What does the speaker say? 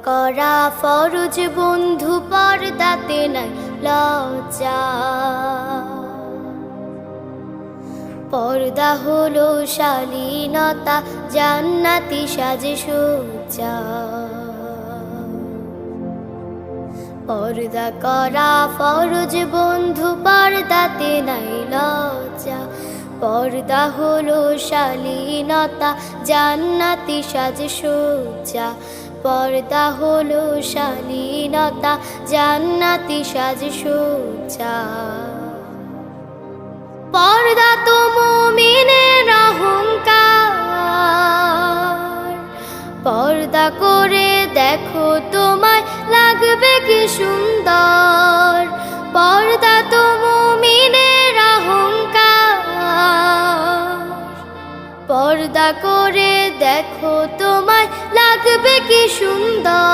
করা ফরজ বন্ধু, পর্দাতে নাই লজ্জা। পর্দা হলো শালীনতা, জান্নাতি সাজসজ্জা। পর্দা করা ফরজ বন্ধু, পর্দাতে নাই লজ্জা। পর্দা হলো শালীনতা, জান্নাতি সাজসজ্জা। পর্দা হলো শালীনতা, জান্নাতি সাজসজ্জা। পর্দা তো মুমিনের অহংকার, পর্দা করে দেখো তোমায় লাগবে কি সুন্দর। পর্দা তো মুমিনের অহংকার, পর্দা করে দেখো তোমায় লাগবে কি সুন্দর।